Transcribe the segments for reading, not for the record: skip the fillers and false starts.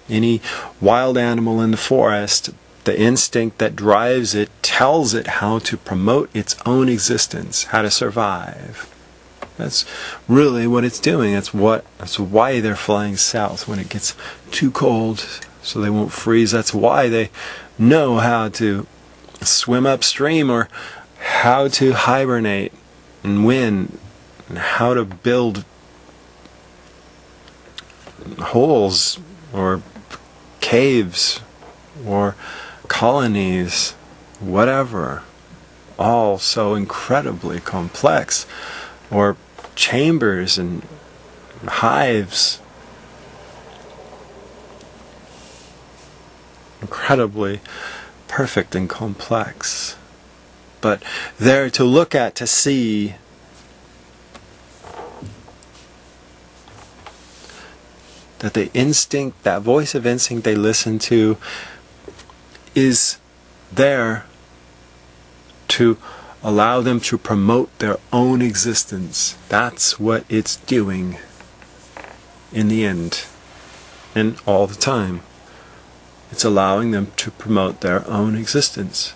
Any wild animal in the forest, the instinct that drives it tells it how to promote its own existence, how to survive. That's really what it's doing. That's why they're flying south when it gets too cold, so they won't freeze. That's why they know how to swim upstream, or how to hibernate and when, and how to build holes or caves or colonies, whatever, all so incredibly complex, or chambers and hives, incredibly perfect and complex. But they're to look at, to see that the instinct, that voice of instinct they listen to, is there to allow them to promote their own existence. That's what it's doing in the end, and all the time. It's allowing them to promote their own existence.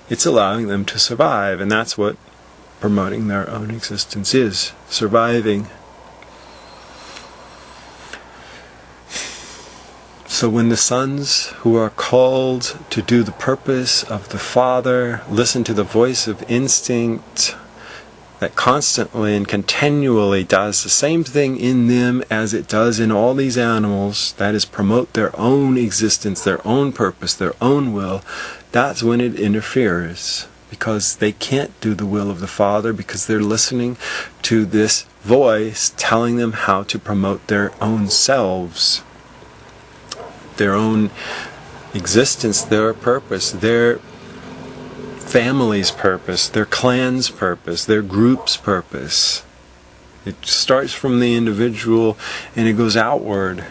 It's allowing them to survive, and that's what promoting their own existence is, surviving. So when the sons who are called to do the purpose of the Father listen to the voice of instinct that constantly and continually does the same thing in them as it does in all these animals, that is, promote their own existence, their own purpose, their own will, that's when it interferes. Because they can't do the will of the Father, because they're listening to this voice telling them how to promote their own selves, their own existence, their purpose, their family's purpose, their clan's purpose, their group's purpose. It starts from the individual and it goes outward.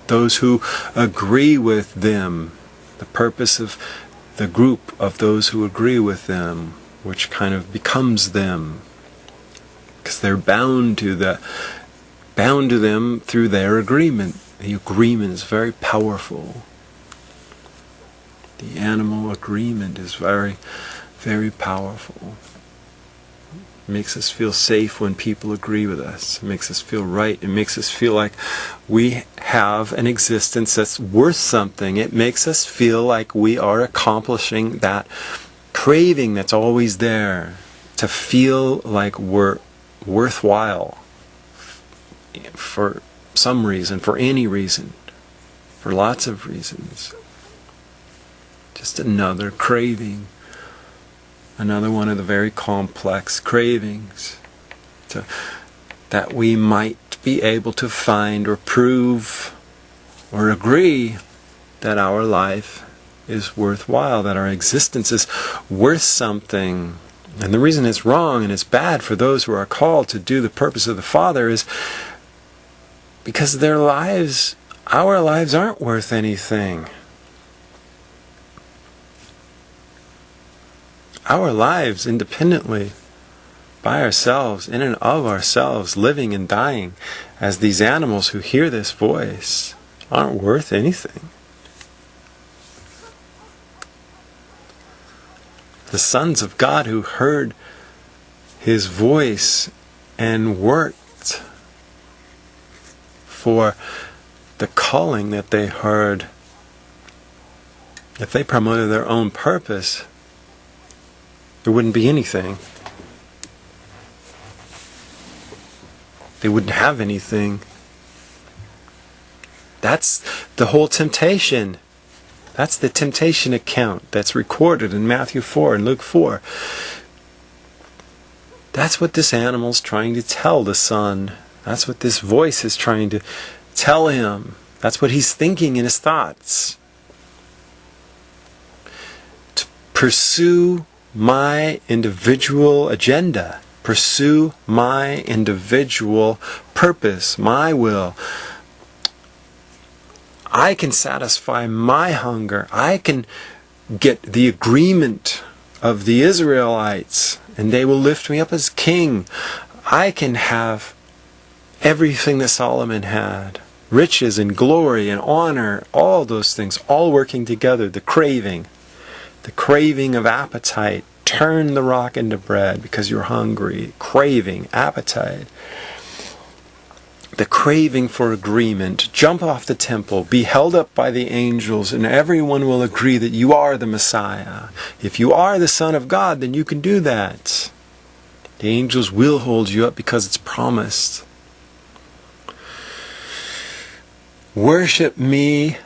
Those who agree with them, the purpose of the group of those who agree with them, which kind of becomes them, because they're bound to them through their agreement. The agreement is very powerful. The animal agreement is very, very powerful. It makes us feel safe when people agree with us. It makes us feel right. It makes us feel like we have an existence that's worth something. It makes us feel like we are accomplishing that craving that's always there, to feel like we're worthwhile for some reason, for any reason, for lots of reasons. Just another craving, another one of the very complex cravings that we might be able to find or prove or agree that our life is worthwhile, that our existence is worth something. And the reason it's wrong and it's bad for those who are called to do the purpose of the Father is because their lives, our lives, aren't worth anything. Our lives, independently, by ourselves, in and of ourselves, living and dying, as these animals who hear this voice, aren't worth anything. The sons of God who heard His voice and worked for the calling that they heard, if they promoted their own purpose, there wouldn't be anything. They wouldn't have anything. That's the whole temptation. That's the temptation account that's recorded in Matthew 4 and Luke 4. That's what this animal's trying to tell the son. That's what this voice is trying to tell him. That's what he's thinking in his thoughts. To pursue my individual agenda. Pursue my individual purpose, my will. I can satisfy my hunger. I can get the agreement of the Israelites, and they will lift me up as king. I can have everything that Solomon had. riches and glory and honor, all those things, all working together. The craving of appetite. Turn the rock into bread because you're hungry. Craving, appetite. The craving for agreement. Jump off the temple, be held up by the angels, and everyone will agree that you are the Messiah. If you are the Son of God, then you can do that. The angels will hold you up because it's promised. Worship me,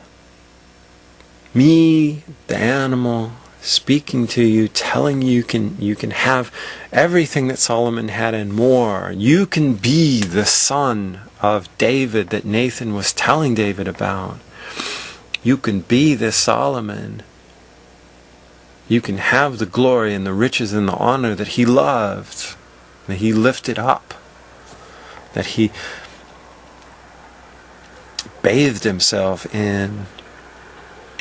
the animal, speaking to you, telling you can have everything that Solomon had and more. You can be the son of David that Nathan was telling David about. You can be this Solomon. You can have the glory and the riches and the honor that he loved, that he lifted up, that he bathed himself in.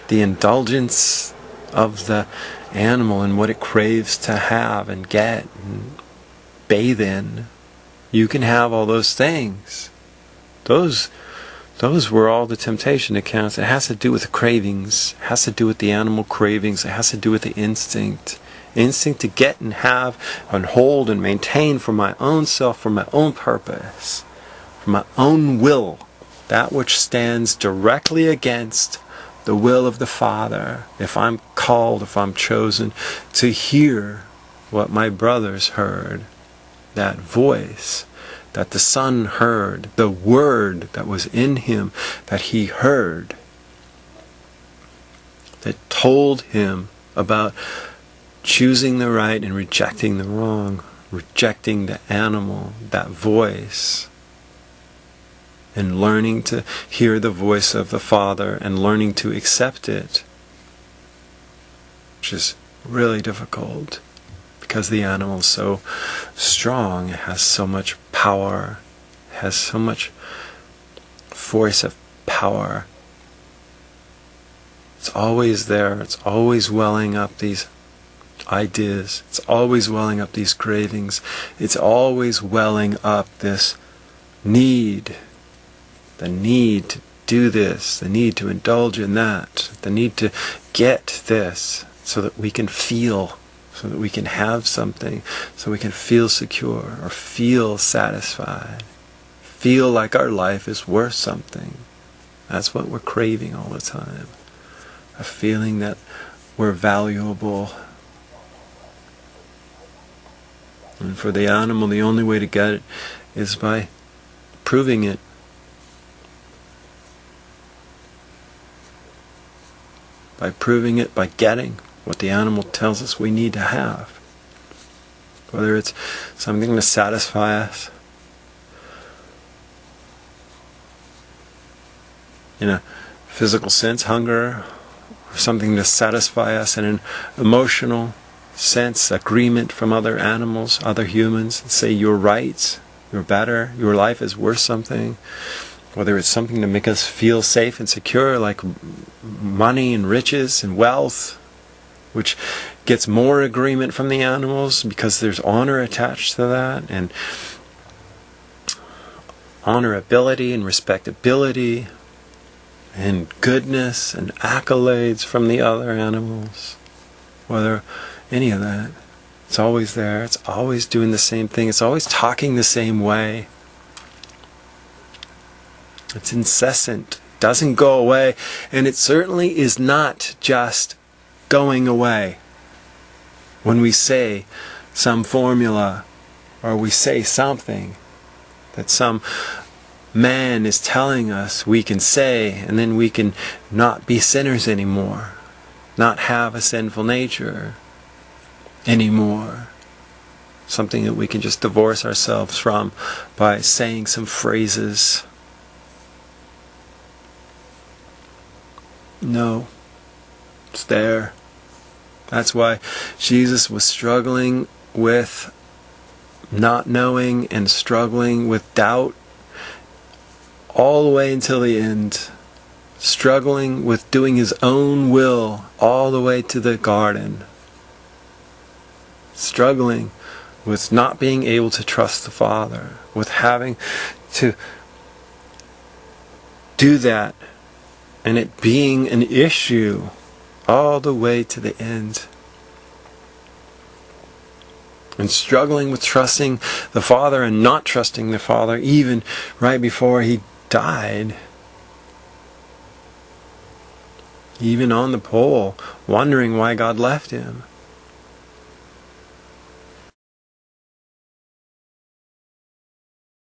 The indulgence of the animal and what it craves to have and get and bathe in. You can have all those things. Those were all the temptation accounts. It has to do with the cravings. It has to do with the animal cravings. It has to do with the instinct. Instinct to get and have and hold and maintain for my own self, for my own purpose, for my own will. That which stands directly against the will of the Father. If I'm called, if I'm chosen to hear what my brothers heard, that voice that the Son heard, the word that was in him that he heard, that told him about choosing the right and rejecting the wrong, rejecting the animal, that voice, and learning to hear the voice of the Father and learning to accept it, which is really difficult because the animal is so strong, it has so much power, it has so much force of power. It's always there, it's always welling up these ideas, it's always welling up these cravings, it's always welling up this need, the need to do this, the need to indulge in that, the need to get this so that we can feel, so that we can have something, so we can feel secure or feel satisfied, feel like our life is worth something. That's what we're craving all the time. A feeling that we're valuable. And for the animal, the only way to get it is by proving it. By proving it, by getting what the animal tells us we need to have. Whether it's something to satisfy us in a physical sense, hunger, or something to satisfy us in an emotional sense, agreement from other animals, other humans, and say you're right, you're better, your life is worth something. Whether it's something to make us feel safe and secure, like money and riches and wealth, which gets more agreement from the animals because there's honor attached to that, and honorability and respectability and goodness and accolades from the other animals. Whether any of that, it's always there, it's always doing the same thing, it's always talking the same way. It's incessant, doesn't go away, and it certainly is not just going away. When we say some formula, or we say something that some man is telling us we can say, and then we can not be sinners anymore, not have a sinful nature anymore. Something that we can just divorce ourselves from by saying some phrases. No, it's there. That's why Jesus was struggling with not knowing and struggling with doubt all the way until the end. Struggling with doing his own will all the way to the garden. Struggling with not being able to trust the Father. With having to do that and it being an issue all the way to the end. And struggling with trusting the Father and not trusting the Father even right before he died. Even on the pole, wondering why God left him.